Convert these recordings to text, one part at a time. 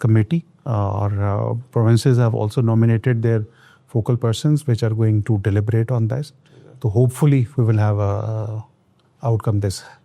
committee or provinces have also nominated their focal persons which are going to deliberate on this. So hopefully we will have a outcome this.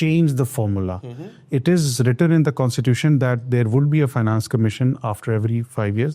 change the formula. It is written in the constitution that there would be a finance commission after every 5 years,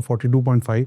42.5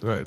Right.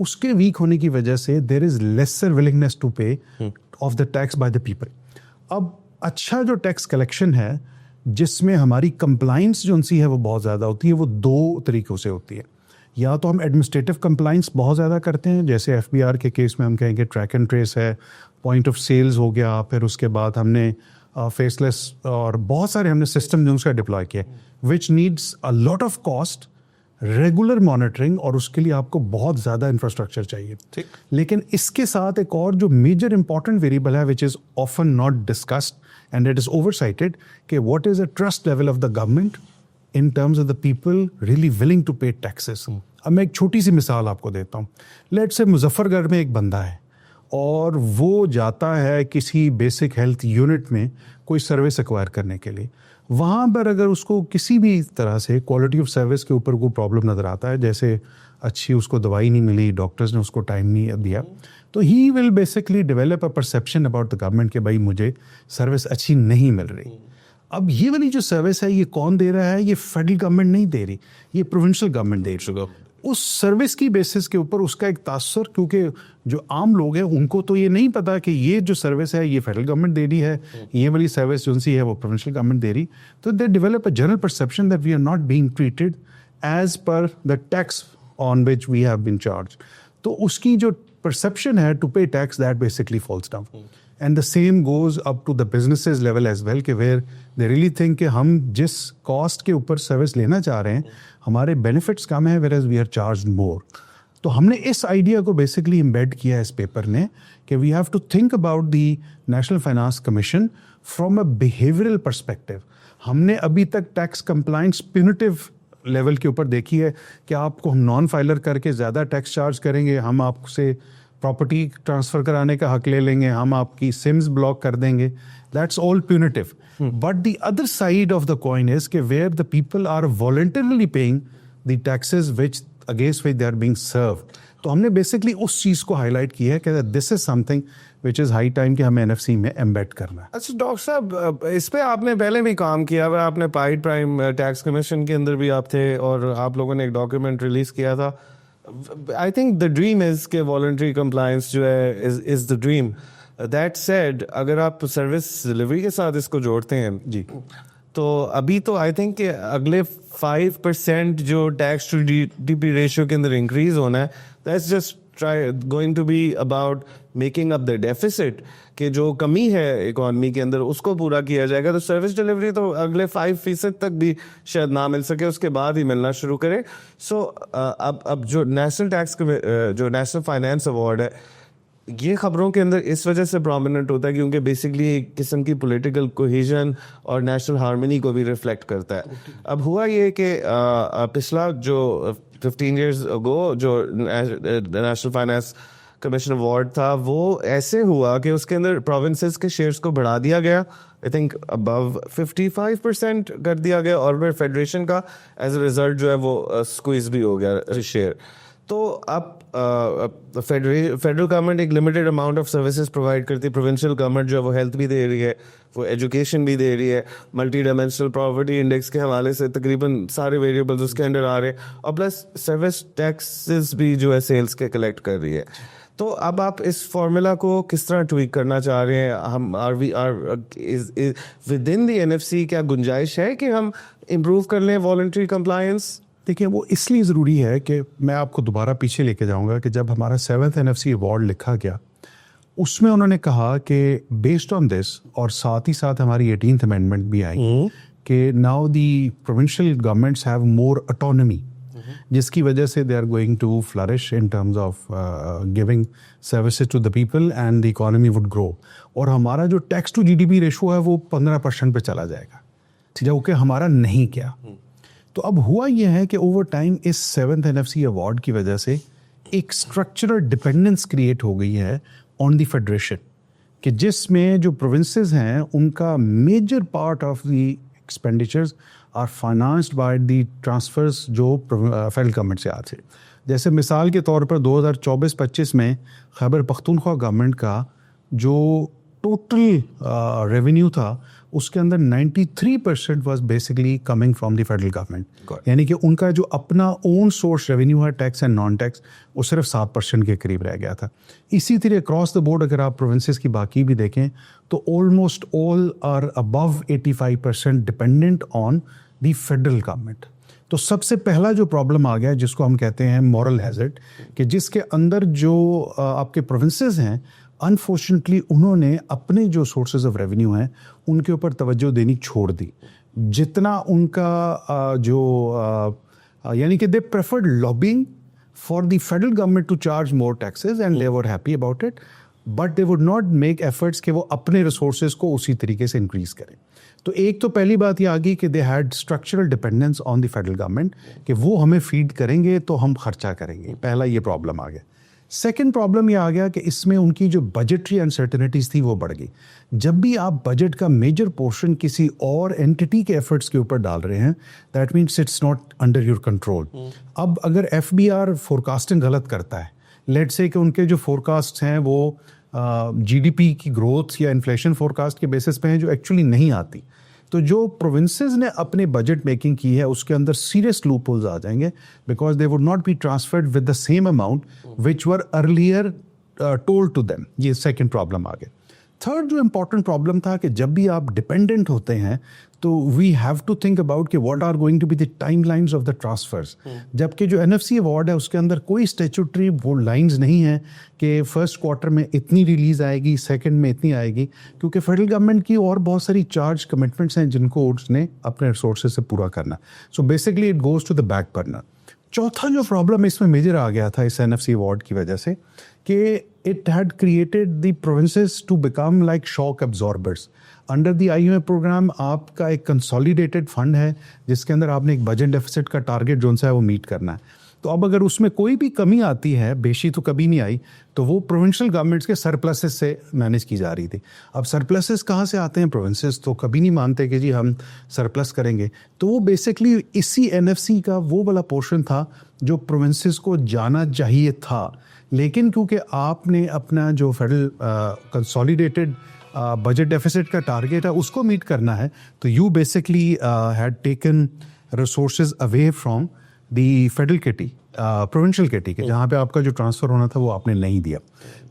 اس کے week ہونے کی وجہ سے there is lesser willingness to pay of the tax by the people. اب اچھا جو tax collection ہے جس میں ہماری کمپلائنس جو ان سی ہے وہ بہت زیادہ ہوتی ہے, وہ دو طریقوں سے ہوتی ہے. یا تو ہم ایڈمنسٹریٹو کمپلائنس بہت زیادہ کرتے ہیں, جیسے ایف بی آر کے کیس میں ہم کہیں گے ٹریک اینڈ ٹریس ہے, پوائنٹ آف سیلز ہو گیا, پھر اس کے بعد ہم نے فیس لیس اور بہت سارے ہم نے سسٹم جو اس کا ڈپلوائے کیے, which needs a lot of cost, regular monitoring, اور اس کے لیے آپ کو بہت زیادہ انفراسٹرکچر چاہیے. لیکن اس کے ساتھ ایک اور جو میجر امپورٹنٹ ویریبل ہے which is often not discussed and it is oversighted, کہ what is a trust level of the government in terms of the people really willing to pay taxes. اب میں ایک چھوٹی سی مثال آپ کو دیتا ہوں. لیٹ سے مظفر گڑھ میں ایک بندہ ہے اور وہ جاتا ہے کسی بیسک ہیلتھ یونٹ میں کوئی سروس ایکوائر کرنے کے لیے. وہاں پر اگر اس کو کسی بھی طرح سے کوالٹی آف سروس کے اوپر کوئی پرابلم نظر آتا ہے, جیسے اچھی اس کو دوائی نہیں ملی, ڈاکٹرز نے اس کو ٹائم نہیں دیا, تو he will basically develop a perception about the government کہ بھائی مجھے سروس اچھی نہیں مل رہی. اب یہ والی جو سروس ہے یہ کون دے رہا ہے؟ یہ فیڈرل گورنمنٹ نہیں دے رہی, یہ پروونشل گورنمنٹ دے رہی. اس سروس کی بیسس کے اوپر اس کا ایک تاثر, کیونکہ جو عام لوگ ہیں ان کو تو یہ نہیں پتا کہ یہ جو سروس ہے یہ فیڈرل گورنمنٹ دے رہی ہے, یہ والی سروس جو سی ہے وہ پروونشل گورنمنٹ دے رہی, تو they develop a general perception that we are not being treated as per the tax on which we have been charged. تو اس کی جو پرسیپشن ہے to pay tax, that basically falls down. And the same goes up to the businesses level as well, کہ where they really think کہ ہم جس cost کے اوپر سروس لینا چاہ رہے ہیں ہمارے بینیفٹس کم ہیں, whereas we are charged more. تو ہم نے اس آئیڈیا کو بیسکلی امبیڈ کیا اس پیپر نے کہ we have to think about the national finance commission from a behavioural perspective. ہم نے ابھی تک ٹیکس کمپلائنس پیونیٹیو لیول کے اوپر دیکھی ہے کہ آپ کو ہم نان فائلر کر کے زیادہ ٹیکس چارج کریں گے, ہم آپ سے پراپرٹی ٹرانسفر کرانے کا حق لے لیں گے, ہم آپ کی سمز بلاک کر دیں گے. That's all punitive. But the other side of the coin is کہ where the people are voluntarily paying the taxes which against which they are being served. تو ہم نے بیسکلی اس چیز کو ہائی لائٹ کیا ہے کہ this is something which is high time کہ ہمیں این ایف سی میں ایمبیڈ کرنا ہے. اچھا ڈاکٹر صاحب, اس پہ آپ نے پہلے بھی کام کیا ہوا, آپ نے پائڈ پرائم ٹیکس کمیشن کے اندر بھی آپ تھے, اور آپ لوگوں نے ایک ڈاکیومنٹ ریلیز کیا تھا. I think the dream is کہ voluntary compliance جو ہے is the dream. That said, اگر آپ سروس ڈلیوری کے ساتھ اس کو جوڑتے ہیں جی, تو ابھی تو آئی تھنک کہ اگلے 5% جو tax to D P ratio کے اندر انکریز ہونا ہے, that's just going to be about making up the deficit, کہ جو کمی ہے اکانومی کے اندر اس کو پورا کیا جائے گا. تو سروس ڈلیوری تو اگلے 5% تک بھی شاید نہ مل سکے, اس کے بعد ہی ملنا شروع کرے. سو اب جو نیشنل ٹیکس جو نیشنل فائنانس ایوارڈ ہے, یہ خبروں کے اندر اس وجہ سے پرومیننٹ ہوتا ہے کیونکہ بیسکلی ایک قسم کی پولیٹیکل کوہیژن اور نیشنل ہارمنی کو بھی ریفلیکٹ کرتا ہے. اب ہوا یہ کہ پچھلا جو 15 years ago جو نیشنل فائنانس کمیشن ایوارڈ تھا, وہ ایسے ہوا کہ اس کے اندر پروونسز کے شیئرس کو بڑھا دیا گیا, آئی تھنک ابو 55% کر دیا گیا, اور پھر فیڈریشن کا ایز اے ریزلٹ جو ہے وہ اسکویز بھی ہو گیا شیئر. تو اب فیڈرل گورنمنٹ ایک limited amount of services provide کرتی ہے, پروونشل گورنمنٹ جو ہے وہ ہیلتھ بھی دے رہی ہے, وہ ایجوکیشن بھی دے رہی ہے, ملٹی ڈائمینشنل پراپرٹی انڈیکس کے حوالے سے تقریباً سارے ویریبلز اس کے انڈر آ رہے ہیں, اور پلس سروس ٹیکسز بھی جو ہے سیلس کے کلیکٹ کر رہی ہے. تو اب آپ اس فارمولا کو کس طرح ٹویک کرنا چاہ رہے ہیں؟ ہم within the N F C کیا گنجائش ہے کہ ہم امپروو کر لیں والنٹری کمپلائنس؟ دیکھیں, وہ اس لیے ضروری ہے کہ میں آپ کو دوبارہ پیچھے لے کے جاؤں گا کہ جب ہمارا 7th N F C award لکھا گیا, اس میں انہوں نے کہا کہ بیسڈ آن دس, اور ساتھ ہی ساتھ ہماری 18th امینڈمنٹ بھی آئی کہ now the provincial governments have more autonomy, جس کی وجہ سے they are going to flourish in terms of giving services to the people and the economy would grow. اور ہمارا جو tax to G D P ratio ہے وہ 15% پہ چلا جائے گا, جو کہ ہمارا نہیں کیا. تو اب ہوا یہ ہے کہ اوور ٹائم اس 7th N F C award کی وجہ سے ایک اسٹرکچرل ڈپینڈنس کریٹ ہو گئی ہے آن دی فیڈریشن, کہ جس میں جو پروونسز ہیں ان کا major part of the expenditures are financed by the transfers جو فیڈرل گورنمنٹ سے آتے. جیسے مثال کے طور پر 2024-25 میں خیبر پختونخوا گورنمنٹ کا جو ٹوٹل ریونیو تھا اس کے اندر 93% was basically coming from the federal government. یعنی کہ ان کا جو اپنا اون سورس ریونیو ہے ٹیکس اینڈ نان ٹیکس وہ صرف 7% کے قریب رہ گیا تھا. اسی طرح اکراس دا بورڈ اگر آپ پروونسز کی باقی بھی دیکھیں تو almost all are about 85% dependent on the federal government. تو سب سے پہلا جو پرابلم آ گیا جس کو ہم کہتے ہیں مورل ہیزرڈ, کہ جس کے اندر جو آپ کے پروونسز ہیں انفارچونیٹلی انہوں نے اپنے جو سورسز آف ریونیو ہیں ان کے اوپر توجہ دینی چھوڑ دی. جتنا ان کا جو یعنی کہ they preferred lobbying for the federal government to charge more taxes and they were happy about it, but they would not make efforts کہ وہ اپنے ریسورسز کو اسی طریقے سے انکریز کریں. تو ایک تو پہلی بات یہ آ گئی کہ they had structural dependence on the federal government کہ وہ ہمیں فیڈ کریں گے تو ہم خرچہ کریں گے. پہلا یہ پرابلم آ گیا. سیکنڈ پرابلم یہ آ گیا کہ اس میں ان کی جو بجٹری انسرٹنٹیز تھی وہ بڑھ گئی. جب بھی آپ بجٹ کا میجر پورشن کسی اور اینٹی کے ایفرٹس کے اوپر ڈال رہے ہیں that means it's not under your control. اب اگر ایف بی آر فورکاسٹنگ غلط کرتا ہے, لیٹ سے کہ ان کے جو فورکاسٹ ہیں وہ جی ڈی پی کی گروتھ یا انفلیشن فورکاسٹ کے بیسس پہ ہیں جو ایکچولی نہیں آتی, تو جو پروونسز نے اپنے بجٹ میکنگ کی ہے اس کے اندر سیریس لوپ ہولز آ جائیں گے because they would not be transferred with the same amount which were earlier told to them. یہ سیکنڈ پرابلم آ گیا. تھرڈ جو امپورٹنٹ پرابلم تھا کہ جب بھی آپ ڈپینڈنٹ ہوتے ہیں تو we have to think about کہ what are going to be the timelines of the transfers. جبکہ جو این ایف سی ایوارڈ ہے اس کے اندر کوئی اسٹیچوٹری وہ لائنز نہیں ہیں کہ فرسٹ کوارٹر میں اتنی ریلیز آئے گی, سیکنڈ میں اتنی آئے گی, کیونکہ فیڈرل گورنمنٹ کی اور بہت ساری چارج کمٹمنٹس ہیں جن کو اس نے اپنے ریسورسز سے پورا کرنا. So basically it goes to the back burner. چوتھا جو پرابلم اس میں میجر آ گیا تھا اس این ایف سی ایوارڈ کی وجہ سے کہ it had created the provinces to become like shock absorbers. Under the IMF program آپ کا ایک consolidated fund ہے جس کے اندر آپ نے ایک بجٹ ڈیفیسٹ کا ٹارگیٹ جو ہے وہ میٹ کرنا ہے. تو اب اگر اس میں کوئی بھی کمی آتی ہے, بیشی تو کبھی نہیں آئی, تو وہ پروونشل گورنمنٹس کے سرپلسز سے مینیج کی جا رہی تھی. اب سرپلسز کہاں سے آتے ہیں؟ پروونسز تو کبھی نہیں مانتے کہ جی ہم سرپلس کریں گے. تو وہ بیسکلی اسی این ایف سی کا وہ والا پورشن تھا جو پروونسز کو جانا چاہیے تھا, لیکن کیونکہ آپ نے اپنا جو فیڈرل کنسالیڈیٹڈ بجٹ ڈیفیسٹ کا ٹارگیٹ ہے اس کو میٹ کرنا ہے, تو you basically had taken resources away from the federal کٹی, پروونشل کٹی کے, جہاں پہ آپ کا جو ٹرانسفر ہونا تھا وہ آپ نے نہیں دیا.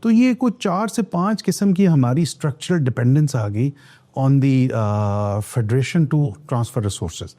تو یہ کچھ 4 سے 5 قسم کی ہماری اسٹرکچرل ڈپینڈنس آ گئی on the federation to transfer resources.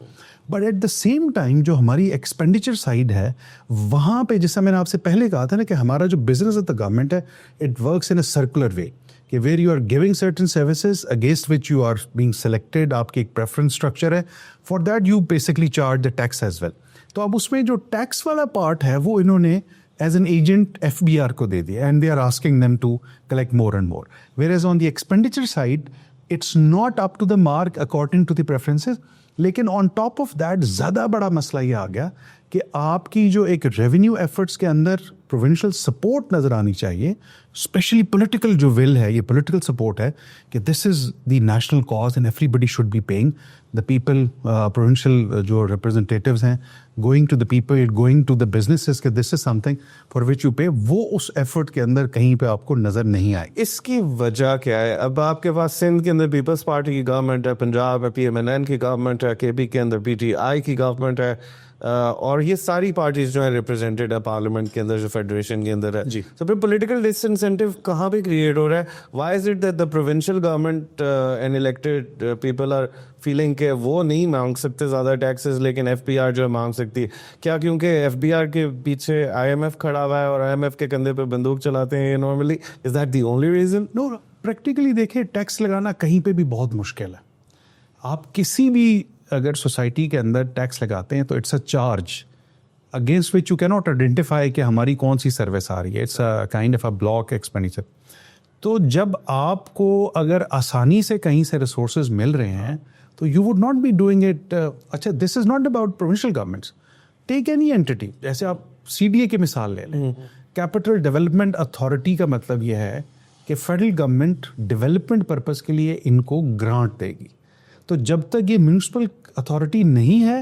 But at the same time جو ہماری ایکسپینڈیچر سائڈ ہے وہاں پہ, جیسا میں نے آپ سے پہلے کہا تھا نا کہ ہمارا جو بزنس آف دا گورنمنٹ ہے it works in a circular way کہ where you are giving certain services against which you are being selected, آپ کی ایک پریفرنس اسٹرکچر ہے, for that you basically charge the tax as well. تو اب اس میں جو ٹیکس والا پارٹ ہے وہ انہوں نے as an agent F B R کو دے دیا and they are asking them to collect more and more, whereas on the expenditure side it's not up to the mark according to the preferences. لیکن on top of that زیادہ بڑا مسئلہ یہ آ گیا کہ آپ کی جو ایک ریونیو ایفرٹس کے اندر پروونشل سپورٹ نظر آنی چاہیے, اسپیشلی پولیٹیکل جو ول ہے, یہ پولیٹیکل سپورٹ ہے کہ this is the national cause and everybody should be paying the people. Provincial جو ریپرزنٹیٹیوز ہیں going to the people, going to the businesses کہ this is something for which you pay, وہ اس effort کے اندر کہیں پہ آپ کو نظر نہیں آئے. اس کی وجہ کیا ہے؟ اب آپ کے پاس سندھ کے اندر پیپلز پارٹی کی گورنمنٹ ہے, پنجاب میں PMNN کی گورنمنٹ ہے, KB کے اندر PTI کی گورنمنٹ ہے, اور یہ ساری پارٹیز جو ہیں ریپرزینٹیڈ ہے پارلیمنٹ کے اندر, جو فیڈریشن کے اندر ہے. جی. تو پھر پولیٹیکل ڈس انسینٹیو کہاں پہ کریٹ ہو رہا ہے؟ Why is it that the provincial government and elected people are feeling کہ وہ نہیں مانگ سکتے زیادہ ٹیکسز لیکن ایف بی آر جو ہے مانگ سکتی ہے؟ کیا کیونکہ ایف بی آر کے پیچھے IMF کھڑا ہوا ہے اور IMF کے کندھے پہ بندوق چلاتے ہیں یہ normally? Is that the only reason? No, practically دیکھیں ٹیکس لگانا کہیں پہ بھی بہت مشکل ہے. آپ کسی بھی اگر سوسائٹی کے اندر ٹیکس لگاتے ہیں تو it's a charge against which you can not identify کہ ہماری کون سی سروس آ رہی ہے. It's a kind of a block expenditure. تو جب آپ کو اگر آسانی سے کہیں سے ریسورسز مل رہے ہیں تو you would not be doing it. اچھا, this is not about provincial governments, take any entity, جیسے آپ CDA کی مثال لے لیں. کیپٹل ڈیولپمنٹ اتھارٹی کا مطلب یہ ہے کہ فیڈرل گورنمنٹ ڈیولپمنٹ پرپز کے لیے ان کو گرانٹ دے گی. تو جب تک یہ میونسپل اتھارٹی نہیں ہے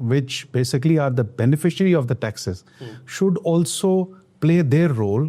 which basically are the beneficiary of the taxes should also play their role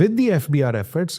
with the FBR efforts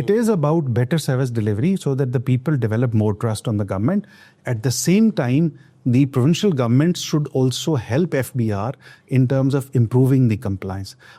it is about better service delivery so that the people develop more trust on the government. At the same time, the provincial governments should also help FBR in terms of improving the compliance.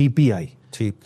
PPI.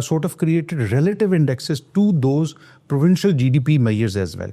sort of created relative indexes to those provincial GDP measures as well,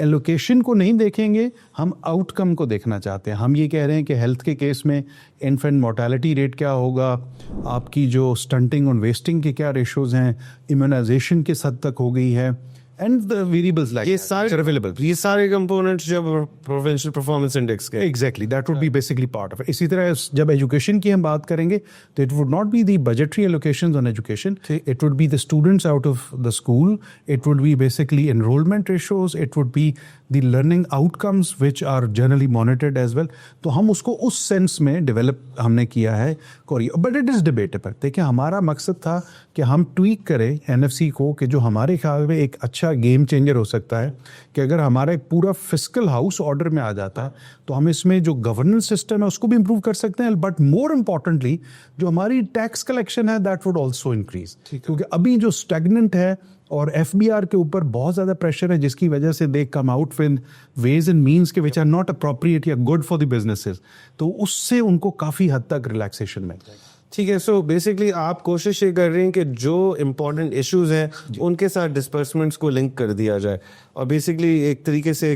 allocation کو نہیں دیکھیں گے, ہم out کم کو دیکھنا چاہتے ہیں. ہم یہ کہہ رہے ہیں کہ ہیلتھ کے کیس میں انفینٹ مورٹیلٹی ریٹ کیا ہوگا, آپ کی جو اسٹنٹنگ اور ویسٹنگ کے کیا ریشوز ہیں, امیونائزیشن کس حد تک ہو گئی ہے, اینڈ the variables like یہ سارے کمپوننٹس جب پروونشل پرفارمنس انڈیکس کے exactly that would be basically part of it. اسی طرح جب ایجوکیشن کی ہم بات کریں گے تو it would not be the budgetary allocations on education, it would be the students out of the school, it would be basically enrollment ratios, it would be the learning outcomes which are generally monitored as well. تو ہم اس کو اس sense میں develop ہم نے کیا ہے but it is debatable. دیکھیں ہمارا مقصد تھا کہ ہم ٹویک کریں NFC کو, کہ جو ہمارے خیال میں ایک اچھا گیم چینجر ہو سکتا ہے کہ اگر ہمارا ایک پورا فسکل ہاؤس آرڈر میں آ جاتا ہے تو ہم اس میں جو گورننس سسٹم ہے اس کو بھی امپروو کر سکتے ہیں, بٹ مور امپورٹنٹلی جو ہماری ٹیکس کلیکشن ہے دیٹ وڈ آلسو انکریز, کیونکہ ابھی جو اسٹیگننٹ ہے اور FBR کے اوپر بہت زیادہ پریشر ہے, جس کی وجہ سے they come out with ways and means کے وچ آر ناٹ اپروپریٹ یا گڈ فار دی بزنسز, تو اس سے ان کو کافی حد تک ریلیکسیشن مل جائے گا. ٹھیک ہے. سو بیسکلی آپ کوشش یہ کر رہی ہیں کہ جو امپورٹنٹ ایشوز ہیں ان کے ساتھ ڈسپرسمنٹس کو لنک کر دیا جائے, اور بیسکلی ایک طریقے سے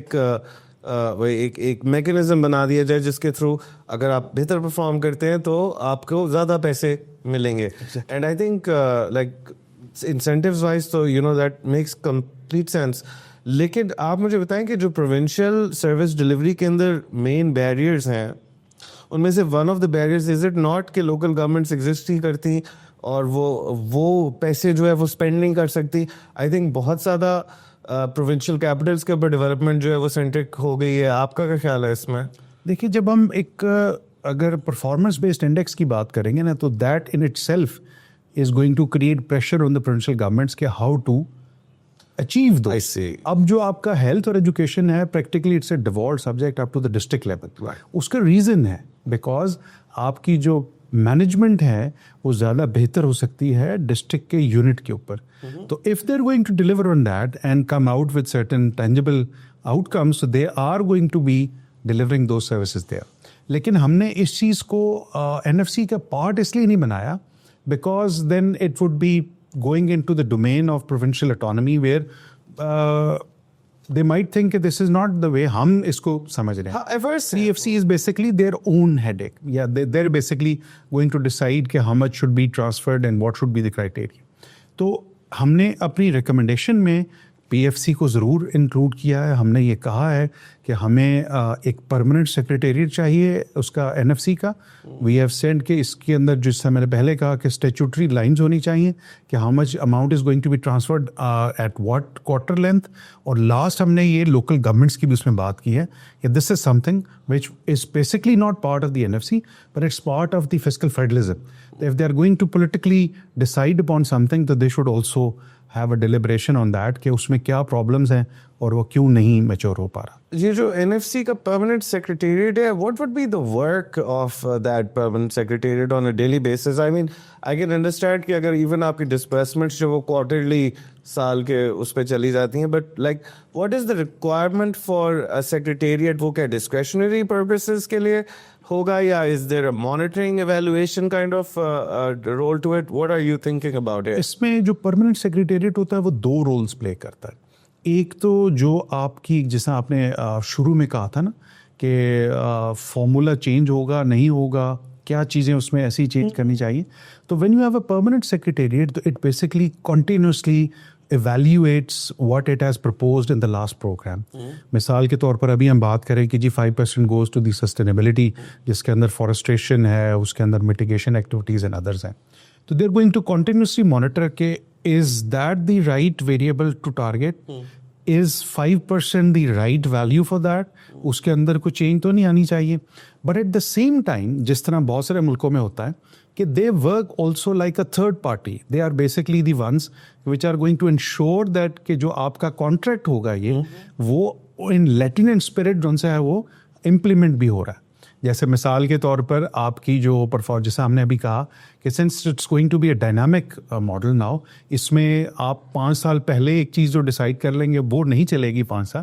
ایک میکینزم بنا دیا جائے جس کے تھرو اگر آپ بہتر پرفارم کرتے ہیں تو آپ کو زیادہ پیسے ملیں گے. And I think like incentives wise تو you know that makes complete sense. لیکن آپ مجھے بتائیں کہ جو پروونشل سروس ڈلیوری کے اندر مین بیریئرز ہیں ان میں سے one of the barriers is it not کہ لوکل گورنمنٹس ایگزسٹ نہیں کرتی اور وہ پیسے جو ہے وہ اسپینڈ نہیں کر سکتی. آئی تھنک بہت زیادہ پروونشل کیپٹلس کے اوپر ڈیولپمنٹ جو ہے وہ سینٹرک ہو گئی ہے. آپ کا کیا خیال ہے اس میں؟ دیکھیے جب ہم ایک اگر پرفارمنس بیسڈ انڈیکس کی بات کریں گے نا تو that in itself is going to create pressure on the provincial governments کہ ہاؤ ٹو اچیو دو. اب جو آپ کا ہیلتھ اور ایجوکیشن ہے practically it's a devolved subject up to the district level. اس کا ریزن ہے بیکاز آپ کی جو مینجمنٹ ہے وہ زیادہ بہتر ہو سکتی ہے ڈسٹرکٹ کے یونٹ کے اوپر. تو if they are going to deliver on that and come out with certain tangible outcomes they are going to be delivering those services there. لیکن ہم نے اس چیز کو NFC کا پارٹ اس لیے نہیں بنایا because then it would be going into the domain of provincial autonomy where they might think that this is not the way hum isko samajh rahe hain. CFC is basically their own headache. Yeah, they're basically going to decide کہ how much should be transferred and what should be the criteria. تو ہم نے اپنی recommendation میں PFC کو ضرور include کیا ہے. ہم نے یہ کہا ہے کہ ہمیں ایک پرماننٹ سیکریٹریٹ چاہیے اس کا NFC کا. وی ہیو سینڈ کہ اس کے اندر جس سے میں نے پہلے کہا کہ اسٹیچوٹری لائنز ہونی چاہیے کہ how much amount is going to be transferred at what quarter length. اور لاسٹ ہم نے یہ لوکل گورنمنٹس کی بھی اس میں بات کی ہے کہ this is something which is basically not part of the NFC but it's part of the fiscal federalism. If they are going to politically decide upon something تو they should also have a deliberation on that کہ اس میں کیا problems ہیں اور وہ کیوں نہیں mature ہو پا رہا. یہ جو NFC کا پرماننٹ سیکریٹریٹ ہے what would be the work of that permanent secretariat on a daily basis? I mean I can understand کہ اگر ایون آپ کی ڈسپرسمنٹس جو وہ کوارٹرلی سال کے اس پہ چلی جاتی ہیں but like what is the requirement for a secretariat? وہ کیا discretionary purposes کے لیے ہوگا یا is there a monitoring evaluation kind of role to it? What are you thinking about it? اس میں جو پرماننٹ سیکریٹریٹ ہوتا ہے وہ دو رولز پلے کرتا ہے. ایک تو جو آپ کی جیسا آپ نے شروع میں کہا تھا نا کہ فارمولا چینج ہوگا نہیں ہوگا, کیا چیزیں اس میں ایسی چینج کرنی چاہیے. تو when you have a permanent secretariat تو it basically continuously evaluates what it has proposed in the last program. مثال کے طور پر ابھی ہم بات کریں کہ جی 5% goes to the sustainability جس کے اندر فورسٹریشن ہے, اس کے اندر mitigation activities and others ہیں. تو they are going to continuously monitor کہ is that the right variable to target? Is 5% the right value for that? اس کے اندر کوئی چینج تو نہیں آنی چاہیے. But at the same time جس طرح بہت سارے ملکوں میں ہوتا ہے کہ they work also like a third party. They are basically the ones which are going to ensure that کہ جو آپ کا contract ہوگا یہ وہ in Latin and spirit جن سے ہے وہ implement بھی ہو رہا ہے. جیسے مثال کے طور پر آپ کی جو جیسے ہم نے ابھی کہا کہ since it's going to be a dynamic model now, اس میں آپ 5 سال پہلے ایک چیز جو ڈیسائیڈ کر لیں گے وہ نہیں چلے گی 5 سال.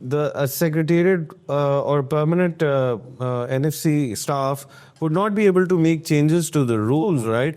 the secretariat or permanent NFC staff would not be able to make changes to the rules, right?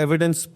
evidence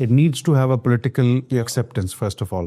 it needs to have a political acceptance first of all.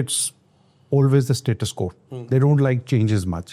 it's always the status quo. They don't like changes much.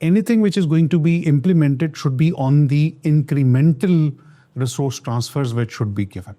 Anything which is going to be implemented should be on the incremental resource transfers which should be given.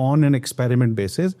on an experiment basis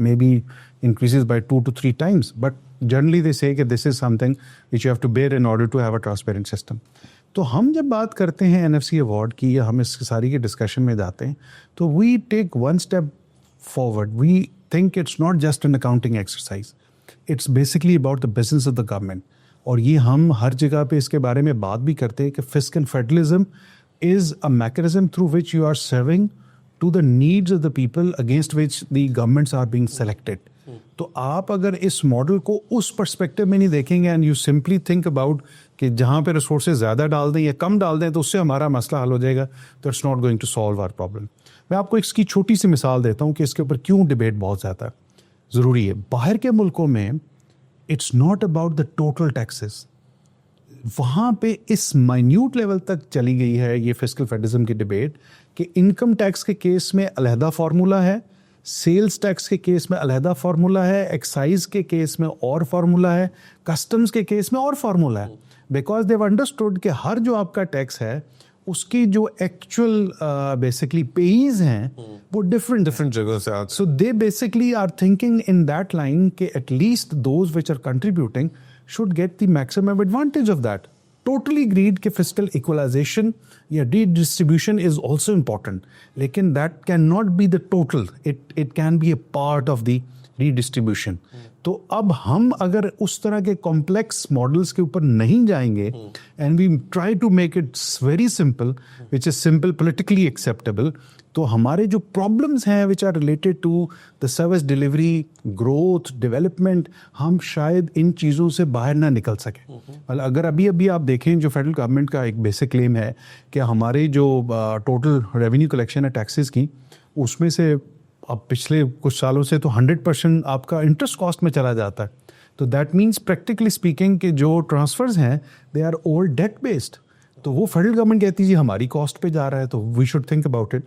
maybe increases by 2 to 3 times. But generally they say that this is something which you have to bear in order to have a transparent system. تو ہم جب بات کرتے ہیں NFC award کی یا ہم اس ساری کے ڈسکشن میں جاتے ہیں تو we take one step forward. We think it's not just an accounting exercise, it's basically about the business of the government. اور یہ ہم ہر جگہ پہ اس کے بارے میں بات بھی کرتے ہیں کہ fiscal federalism is a mechanism through which you are serving to the needs of the people against which the governments are being selected. تو آپ اگر اس ماڈل کو اس پرسپیکٹو میں نہیں دیکھیں گے and you simply think about کہ جہاں پہ ریسورسز زیادہ ڈال دیں یا کم ڈال دیں تو اس سے ہمارا مسئلہ حل ہو جائے گا, تو it's not going to solve our problem. میں آپ کو اس کی چھوٹی سی مثال دیتا ہوں کہ اس کے اوپر کیوں ڈبیٹ بہت زیادہ ضروری ہے. باہر کے ملکوں میں it's not about the total taxes, وہاں پہ اس مائنیوٹ لیول تک چلی گئی ہے یہ فسکل فیڈرلزم کی ڈبیٹ کہ انکم ٹیکس کے کیس میں علیحدہ فارمولا ہے, سیلز ٹیکس کے کیس میں علیحدہ فارمولا ہے, ایکسائز کے کیس میں اور فارمولا ہے, کسٹمز کے کیس میں اور فارمولا ہے. بیکاز دیو انڈرسٹوڈ کہ ہر جو آپ کا ٹیکس ہے اس کی جو ایکچوئل بیسکلی پیز ہیں وہ ڈفرینٹ جگہوں سے آتے ہیں. So they basically are thinking in that line کہ at least those which are contributing should get the maximum advantage of that. Totally agreed کہ fiscal equalization یا redistribution is also important. لیکن that cannot be the total. It can be a part of the redistribution. تو اب ہم اگر اس طرح کے complex models کے اوپر نہیں جائیں گے and we try to make it very simple, which is simple, politically acceptable, تو ہمارے جو پرابلمس ہیں which are related to the service delivery, growth, development, ہم شاید ان چیزوں سے باہر نہ نکل سکیں. اگر ابھی آپ دیکھیں جو فیڈرل گورنمنٹ کا ایک بیسک کلیم ہے کہ ہمارے جو ٹوٹل ریونیو کلیکشن ہے ٹیکسز کی, اس میں سے اب پچھلے کچھ سالوں سے تو 100% آپ کا انٹرسٹ کاسٹ میں چلا جاتا ہے. تو دیٹ مینس پریکٹیکلی اسپیکنگ کہ جو ٹرانسفرز ہیں they are all debt based. تو وہ فیڈرل گورنمنٹ کہتی ہے جی ہماری کاسٹ پہ جا رہا ہے تو we should think about it.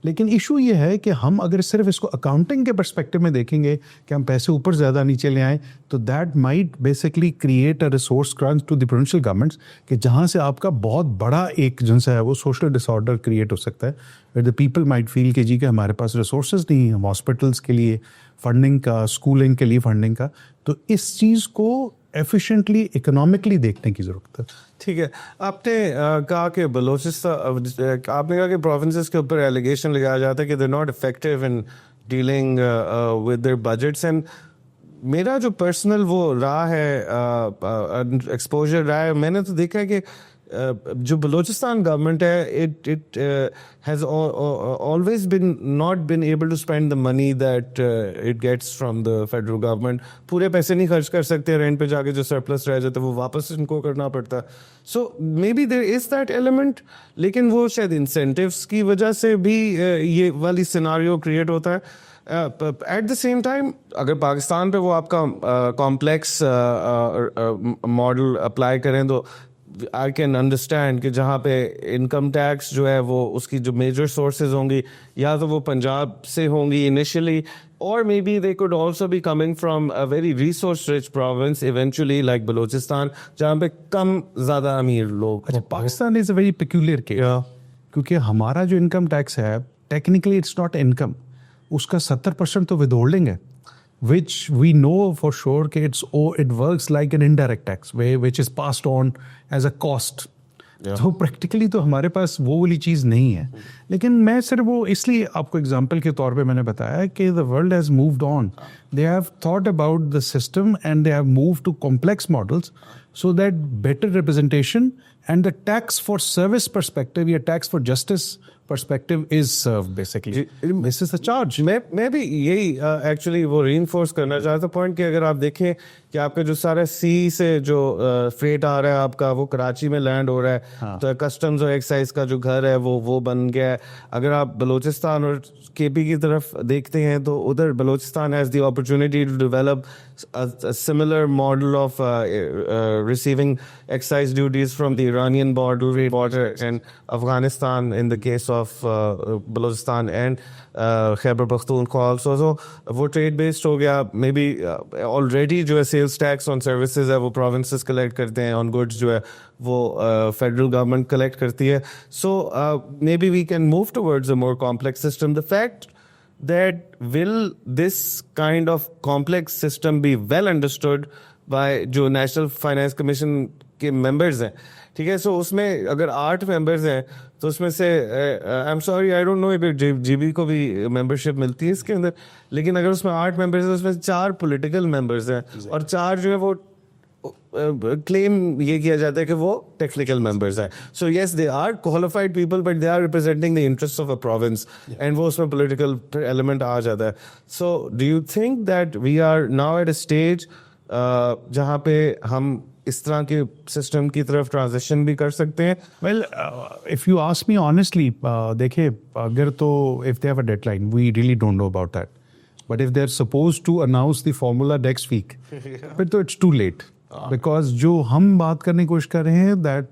لیکن ایشو یہ ہے کہ ہم اگر صرف اس کو اکاؤنٹنگ کے پرسپیکٹو میں دیکھیں گے کہ ہم پیسے اوپر زیادہ نیچے لے آئیں تو that might basically create a resource crunch to the provincial governments, کہ جہاں سے آپ کا بہت بڑا ایک جو ہے وہ سوشل ڈس آرڈر کریٹ ہو سکتا ہے ویئر دا پیپل مائٹ فیل کہ جی کہ ہمارے پاس ریسورسز نہیں ہیں ہاسپٹلس کے لیے فنڈنگ کا, اسکولنگ کے لیے فنڈنگ کا. تو اس چیز کو ایفیشینٹلی اکنامکلی دیکھنے کی ضرورت ہے. ٹھیک ہے, آپ نے کہا کہ بلوچستان, آپ نے کہا کہ پروونسز کے اوپر ایلیگیشن لگایا جاتا ہے کہ they not effective in dealing with their budgets. And میرا جو پرسنل وہ رہا ہے ایکسپوجر رہا ہے, میں نے تو دیکھا ہے کہ جو بلوچستان گورنمنٹ ہے it has always been not been able to spend the money that it gets from the federal government. پورے پیسے نہیں خرچ کر سکتے, رینٹ پہ جا کے جو سرپلس رہ جاتا ہے وہ واپس ان کو کرنا پڑتا ہے. So maybe there is that element, لیکن وہ شاید انسینٹیوس کی وجہ سے بھی یہ والی سیناریو کریٹ ہوتا ہے. ایٹ دا سیم ٹائم اگر پاکستان پہ وہ آپ کا کمپلیکس ماڈل اپلائی کریں تو آئی کین انڈرسٹینڈ کہ جہاں پہ انکم ٹیکس جو ہے وہ اس کی جو میجر سورسز ہوں گی یا تو وہ پنجاب سے ہوں گی انیشلی, اور may be they could also be coming from a very resource rich province eventually like Balochistan, جہاں پہ کم زیادہ امیر لوگ. اچھا, Pakistan is a very peculiar case کیونکہ ہمارا جو انکم ٹیکس ہے ٹیکنیکلی اٹس ناٹ انکم, اس کا 70% تو ود ہولڈنگ ہے, which we know for sure کہ it works like an indirect tax which is passed on as a cost. تو پریکٹیکلی تو ہمارے پاس وہ والی چیز نہیں ہے. لیکن میں صرف وہ اس لیے آپ کو اگزامپل کے طور پہ میں نے بتایا کہ the world has moved on. They have thought about the system and they have moved to complex models so that better representation and the tax for service perspective یا tax for justice perspective is served basically. This is the charge. میں بھی یہی actually وہ ری enforce کرنا چاہتا point کہ اگر آپ دیکھیں کہ آپ کا جو سارا سی سے جو فریٹ آ رہا ہے آپ کا وہ کراچی میں لینڈ ہو رہا ہے, تو کسٹمز اور ایکسائز کا جو گھر ہے وہ بن گیا ہے. اگر آپ بلوچستان اور کے پی کی طرف دیکھتے ہیں تو ادھر Balochistan has the opportunity to develop similar model of receiving excise duties from the Iranian border and Afghanistan in the case of Balochistan and Khyber Pakhtunkhwa also. So وہ trade based ہو گیا. Maybe already جو ہے sales tax on services ہے وہ provinces collect کرتے ہیں, on goods جو ہے وہ federal government collect کرتی ہے. So maybe we can move towards a more complex system. The fact that will this kind of complex system be well understood by جو نیشنل فائنانس کمیشن کے members ہیں, ٹھیک ہے, سو اس میں اگر 8 ممبرز ہیں تو اس میں سے I am sorry I don't know اگر جی بی کو بھی ممبرشپ ملتی ہے اس کے اندر, لیکن اگر اس میں 8 ممبرز ہیں اس میں 4 پولیٹیکل ممبرز ہیں اور 4 جو ہے وہ کلیم یہ کیا جاتا ہے کہ وہ ٹیکنیکل ممبرز ہیں. So yes they are qualified people but they are representing the interest of a province and وہ اس میں پولیٹیکل ایلیمنٹ آ جاتا ہے. So do you think that we are now at a stage جہاں پہ ہم اس طرح کے سسٹم کی طرف ٹرانزیشن بھی کر سکتے ہیں؟ Well if you ask me honestly, دیکھیں اگر تو if they have a deadline we really don't know about that, but if they are suppose to announce the formula next week پھر تو اٹس ٹو لیٹ, بیکاز جو ہم بات کرنے کی کوشش کر رہے ہیں دیٹ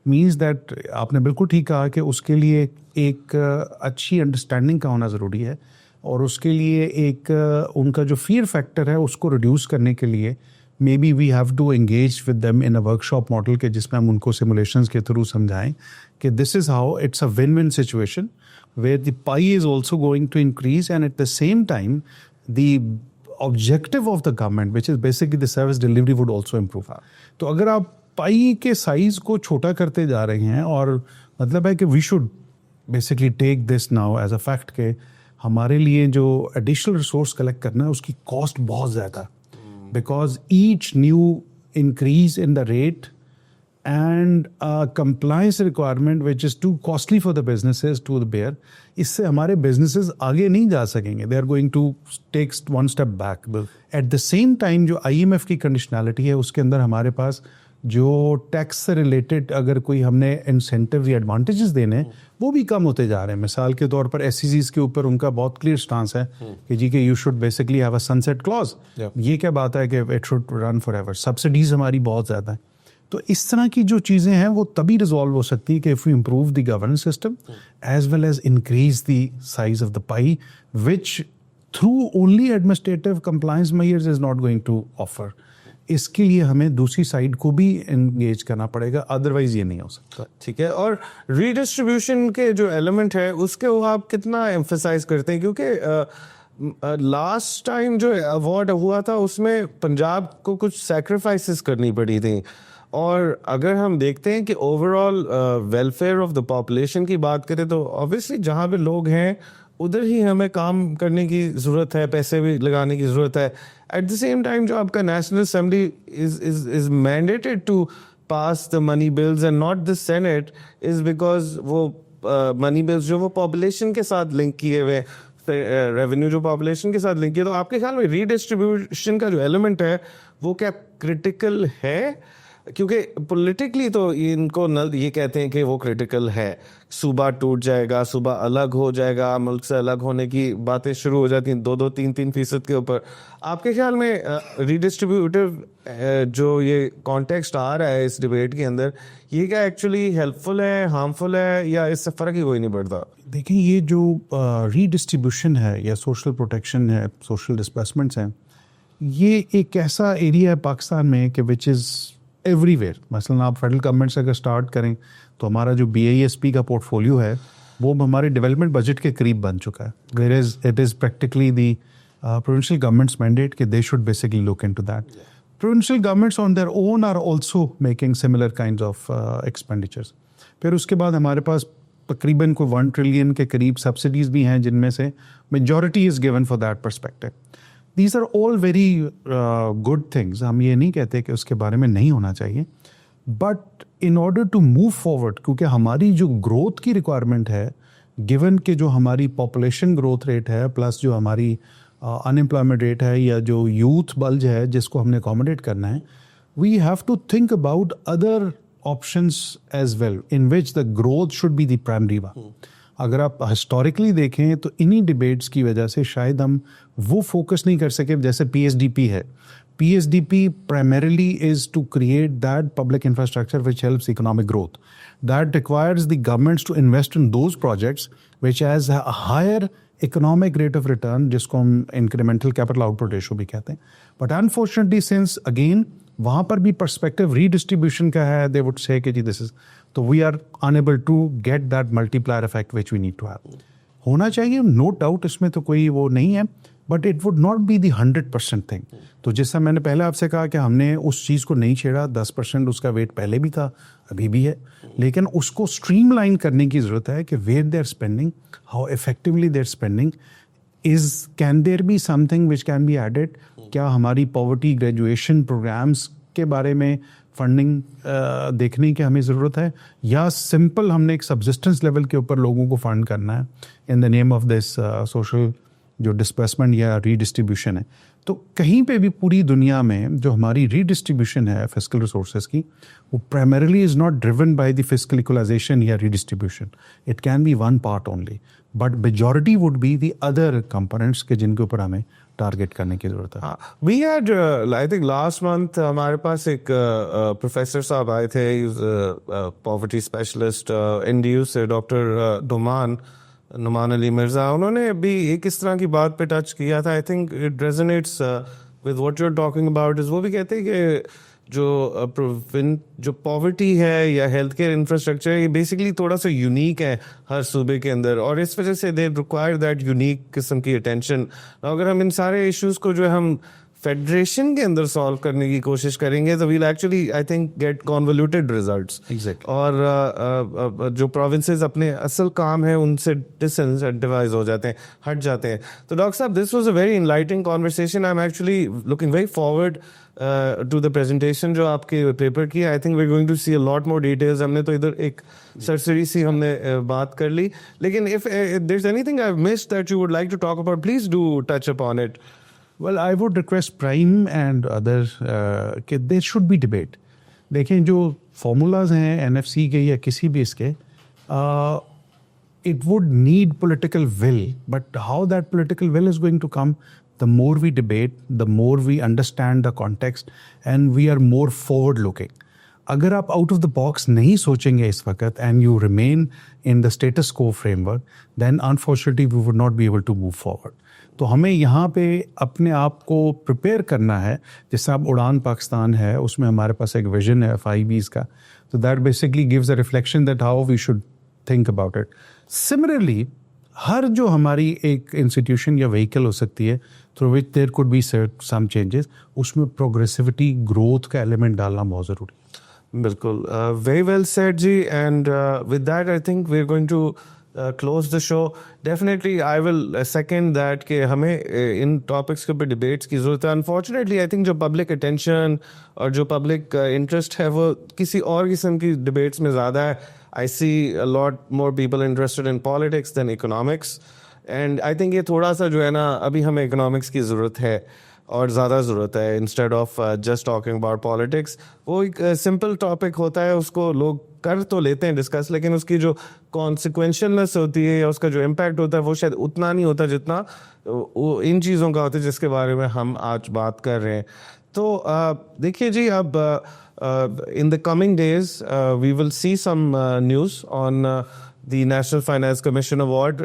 مینس دیٹ آپ نے بالکل ٹھیک کہا کہ اس کے لیے ایک اچھی انڈرسٹینڈنگ کا ہونا ضروری ہے, اور اس کے لیے ایک ان کا جو فیئر فیکٹر ہے اس کو ریڈیوس کرنے کے لیے may be we have to engage with them in a workshop model کے جس میں ہم ان کو سیمولیشنز کے تھرو سمجھائیں کہ this is how it's a win win situation where the pie is also going to increase and at the same time the objective of the government which is basically the service delivery would also improve. تو اگر آپ پائی کے size کو چھوٹا کرتے جا رہے ہیں, اور مطلب ہے کہ we should basically take this now as a fact کہ ہمارے لیے جو additional resource collect کرنا ہے اس کی cost بہت زیادہ, because each new increase in the rate and compliance requirement which is too costly for the businesses to bear, اس سے ہمارے businesses آگے نہیں جا سکیں گے, they are going to take one step back. At the same time جو IMF کی conditionality ہے اس کے اندر ہمارے پاس جو ٹیکس سے ریلیٹڈ اگر کوئی ہم نے انسینٹیو یا ایڈوانٹیجز دینے وہ بھی کم ہوتے جا رہے ہیں. مثال کے طور پر ایس سی زیز کے اوپر ان کا بہت کلیئر اسٹانس ہے کہ جی کہ you should basically have a sunset clause. یہ کیا بات ہے کہ it should run forever. Subsidies ہماری بہت زیادہ ہیں. تو اس طرح کی جو چیزیں ہیں وہ تبھی ریزالو ہو سکتی ہیں کہ if you improve the governance system as well as increase the size of the pie which through only administrative compliance measures is not going to offer. اس کے لیے ہمیں دوسری سائڈ کو بھی انگیج کرنا پڑے گا, ادروائز یہ نہیں ہو سکتا. ٹھیک ہے. اور ریڈسٹریبیوشن کے جو ایلیمنٹ ہے اس کے وہ آپ کتنا ایمفیسائز کرتے ہیں؟ کیونکہ لاسٹ ٹائم جو ایوارڈ ہوا تھا اس میں پنجاب کو کچھ سیکریفائسز کرنی پڑی تھیں, اور اگر ہم دیکھتے ہیں کہ over all welfare of the population کی بات کریں تو آبویسلی جہاں پہ لوگ ہیں ادھر ہی ہمیں کام کرنے کی ضرورت ہے, پیسے بھی لگانے کی ضرورت ہے. ایٹ دا سیم ٹائم جو آپ کا national assembly is mandated to pass the money bills and not the senate is because وہ منی بلز جو وہ پاپولیشن کے ساتھ لنک کیے ہوئے, ریونیو جو پاپولیشن کے ساتھ لنک کیے. تو آپ کے خیال میں ریڈسٹریبیوشن کا جو ایلیمنٹ ہے وہ کیا کرٹیکل ہے؟ کیونکہ پولیٹیکلی تو ان کو یہ کہتے ہیں کہ وہ کرٹیکل ہے, صوبہ ٹوٹ جائے گا, صوبہ الگ ہو جائے گا, ملک سے الگ ہونے کی باتیں شروع ہو جاتی ہیں 2-3% کے اوپر. آپ کے خیال میں ریڈسٹریبیوٹیو جو یہ کانٹیکسٹ آ رہا ہے اس ڈبیٹ کے اندر, یہ کیا ایکچولی ہیلپ فل ہے, ہارمفل ہے, یا اس سے فرق ہی کوئی نہیں پڑتا؟ دیکھیں یہ جو ریڈسٹریبیوشن ہے یا سوشل پروٹیکشن ہے, سوشل ڈسپیسمنٹس ہیں, یہ ایک ایسا ایریا ہے پاکستان میں کہ وچ از ایوری ویئر. مثلاً آپ فیڈرل گورنمنٹ سے اگر اسٹارٹ کریں تو ہمارا جو BISP کا پورٹ فولیو ہے وہ ہمارے ڈیولپمنٹ بجٹ کے قریب بن چکا ہے. It is practically the provincial governments mandate کہ they should basically look into that. Provincial governments on their own are also making similar kinds of expenditures. پھر اس کے بعد ہمارے پاس تقریباً کوئی 1 ٹریلین کے قریب سبسڈیز بھی ہیں جن میں سے majority is given for that perspective. These are all very good things. ہم یہ نہیں کہتے کہ اس کے بارے میں نہیں ہونا چاہیے, but in order to move forward, کیونکہ ہماری جو گروتھ کی ریکوائرمنٹ ہے given کہ جو ہماری پاپولیشن گروتھ ریٹ ہے پلس جو ہماری انمپلائمنٹ ریٹ ہے یا جو یوتھ بلج ہے جس کو ہم نے اکوموڈیٹ کرنا ہے, we have to think about other options as well in which the growth should be the primary one. اگر آپ ہسٹوریکلی دیکھیں تو انہی ڈبیٹس کی وجہ سے شاید ہم وہ فوکس نہیں کر سکے. جیسے PSDP ہے, PSDP primarily is to create that public infrastructure which helps economic growth. That requires the governments to invest in those projects which has a higher economic rate of return, جس کو ہم incremental capital output ratio بھی کہتے ہیں. But unfortunately since again وہاں پر بھی perspective ریڈسٹریبیوشن کا ہے, they would say کہ جی this is, تو we are unable to get that multiplier effect which we need to have. ہونا چاہیے, نو ڈاؤٹ, اس میں تو کوئی وہ نہیں ہے, but it would not be the 100% thing. تو جیسا میں نے پہلے آپ سے کہا کہ ہم نے اس چیز کو نہیں چھیڑا, 10% اس کا ویٹ پہلے بھی تھا, ابھی بھی ہے, لیکن اس کو اسٹریم لائن کرنے کی ضرورت ہے کہ where they are spending, how effectively they are spending, can there be something which can be added. کیا ہماری پاورٹی گریجویشن پروگرامس کے بارے میں فنڈنگ دیکھنے کی ہمیں ضرورت ہے, یا سمپل ہم نے ایک سبسسٹنس لیول کے اوپر لوگوں کو فنڈ کرنا ہے ان دا نیم آف دس سوشل جو ڈسپرسمنٹ یا ری ڈسٹریبیوشن ہے. تو کہیں پہ بھی پوری دنیا میں جو ہماری ری ڈسٹریبیوشن ہے فسکل ریسورسز کی, وہ primarily is not driven by the fiscal equalization یا redistribution. It can be one part only, but majority would be the other components کے جن کے اوپر ہمیں ٹارگیٹ کرنے کی ضرورت ہے. We had I think last month ہمارے پاس ایک پروفیسر صاحب آئے تھے, poverty specialist N D U سے, ڈاکٹر نعمان علی مرزا. انہوں نے ابھی ایک اس طرح کی بات پہ ٹچ کیا تھا, I think it resonates with what you are talking about. وہ بھی کہتے ہیں کہ جو پاورٹی ہے یا ہیلتھ کیئر انفراسٹرکچر ہے, یہ بیسکلی تھوڑا سا یونیک ہے ہر صوبے کے اندر, اور اس وجہ سے دے ریکوائر دیٹ یونیک قسم کی اٹینشن. اگر ہم ان سارے ایشوز کو جو ہے ہم فیڈریشن کے اندر سالو کرنے کی کوشش کریں گے تو well actually I think get convoluted results. اور جو پروونسز اپنے اصل کام ہے ان سے ڈس انسینٹیوائز ہو جاتے ہیں, ہٹ جاتے ہیں. تو ڈاکٹر صاحب, this was a very enlightening conversation. I am actually looking very forward to the presentation جو آپ کے پیپر کی. I think we are going to see a lot more details. ہم نے تو ادھر ایک سرسری سی ہم نے بات کر لی, لیکن if there is anything I have missed that you would like to talk about, please do touch upon it. Well, I would request Prime and others کہ there should be debate. دیکھیں جو formulas ہیں NFC کے یا کسی بھی اس کے, it would need political will, but how that political will is going to come, the more we debate, the more we understand the context and we are more forward looking. اگر آپ out of the box نہیں سوچیں گے اس وقت and you remain in the status quo framework, then unfortunately we would not be able to move forward. تو ہمیں یہاں پہ اپنے آپ کو پریپیئر کرنا ہے. جیسے اب اڑان پاکستان ہے, اس میں ہمارے پاس ایک ویژن ہے 5 B's کا, تو that basically gives a reflection that how we should think about it. Similarly ہر جو ہماری ایک انسٹیٹیوشن یا وہیکل ہو سکتی ہے through which there could be some changes, اس میں پروگریسیوٹی گروتھ کا ایلیمنٹ ڈالنا بہت ضروری ہے. بالکل, ویری ویل سیڈ جی. And with that I think we are going to close the show. Definitely I will second that کہ ہمیں ان ٹاپکس کے اوپر ڈبیٹس کی ضرورت ہے. Unfortunately I think جو پبلک اٹینشن اور جو پبلک انٹرسٹ ہے وہ کسی اور قسم کی ڈبیٹس میں زیادہ ہے. I see a lot more people interested in politics than economics, and I think یہ تھوڑا سا جو ہے نا ابھی ہمیں اکنامکس کی ضرورت ہے اور زیادہ ضرورت ہے instead of just talking about politics. وہ ایک سمپل ٹاپک ہوتا ہے, اس کو لوگ کر تو لیتے ہیں ڈسکس, لیکن اس کی جو کانسیکوینشلنس ہوتی ہے یا اس کا جو امپیکٹ ہوتا ہے وہ شاید اتنا نہیں ہوتا جتنا ان چیزوں کا ہوتا ہے جس کے بارے میں ہم آج بات کر رہے ہیں. تو دیکھیے جی, اب in the coming days we will see some news on the national finance Commission award.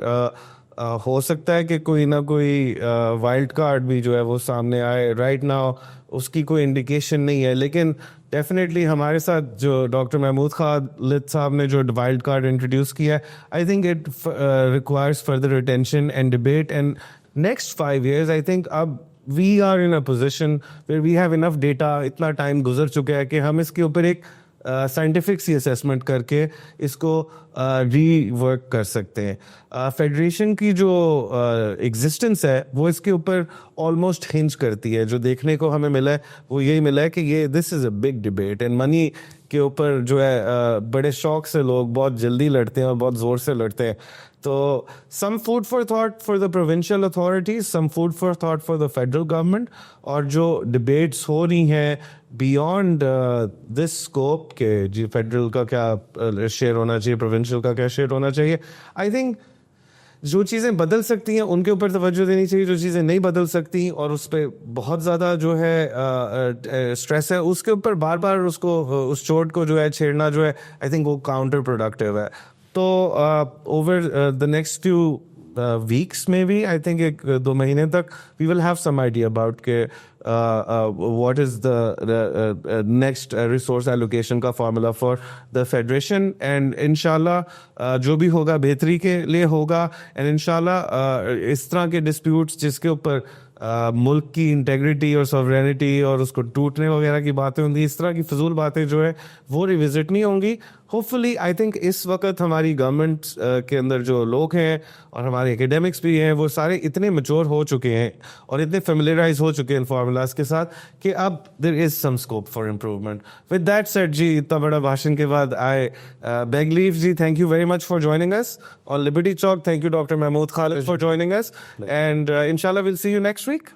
ہو سکتا ہے کہ کوئی نہ کوئی وائلڈ کارڈ بھی جو ہے وہ سامنے آئے. رائٹ ناؤ اس کی کوئی انڈیکیشن نہیں ہے, لیکن ڈیفینیٹلی ہمارے ساتھ جو ڈاکٹر محمود خالد صاحب نے جو وائلڈ کارڈ انٹروڈیوس کیا ہے, I think it requires further attention and debate. And next 5 years I think اب we are in a position where we have enough data, اتنا ٹائم گزر چکا ہے کہ ہم اس کے اوپر ایک سائنٹیفک سی اسیسمنٹ کر کے اس کو ری ورک کر سکتے ہیں. فیڈریشن کی جو ایگزسٹنس ہے وہ اس کے اوپر آلموسٹ ہنج کرتی ہے. جو دیکھنے کو ہمیں ملا ہے وہ یہی ملا ہے کہ یہ this is a big debate, and money کے اوپر جو ہے بڑے شوق سے لوگ بہت جلدی لڑتے ہیں اور بہت زور سے لڑتے ہیں. تو some food for thought for the provincial authorities, some food for thought for the federal government. اور جو ڈبیٹس ہو رہی ہیں بیونڈ دس اسکوپ کہ جی فیڈرل کا کیا شیئر ہونا چاہیے, پروونشل کا کیا شیئر ہونا چاہیے, آئی تھنک جو چیزیں بدل سکتی ہیں ان کے اوپر توجہ دینی چاہیے. جو چیزیں نہیں بدل سکتی اور اس پہ بہت زیادہ جو ہے اسٹریس ہے, اس کے اوپر بار بار اس کو اس چوٹ کو جو ہے چھیڑنا جو ہے آئی تھنک وہ کاؤنٹر پروڈکٹیو ہے. تو over the next few weeks maybe, I think 1-2 مہینے تک we will have some idea about کہ what is the next resource allocation کا formula for the federation, and انشاءاللہ جو بھی ہوگا بہتری کے لیے ہوگا. and انشاءاللہ اس طرح کے disputes جس کے اوپر ملک کی انٹیگریٹی اور سوورینٹی اور اس کو ٹوٹنے وغیرہ کی باتیں ہوں گی, اس طرح کی فضول باتیں جو ہے وہ ریوزٹ نہیں ہوں گی. ہوپ فلی آئی تھنک اس وقت ہماری گورنمنٹ کے اندر جو لوگ ہیں اور ہمارے ایکیڈیمکس بھی ہیں وہ سارے اتنے میچور ہو چکے ہیں اور اتنے فیملیرائز ہو چکے ہیں فارمولاز کے ساتھ کہ اب there is some scope for improvement. With that set جی, اتنا بڑا بھاشن کے بعد آئی بیگ لیو جی. Thank you very much for joining us on Liberty Chowk. Thank you doctor Mahmood Khalid for joining us, and انشاءاللہ we'll see you next week.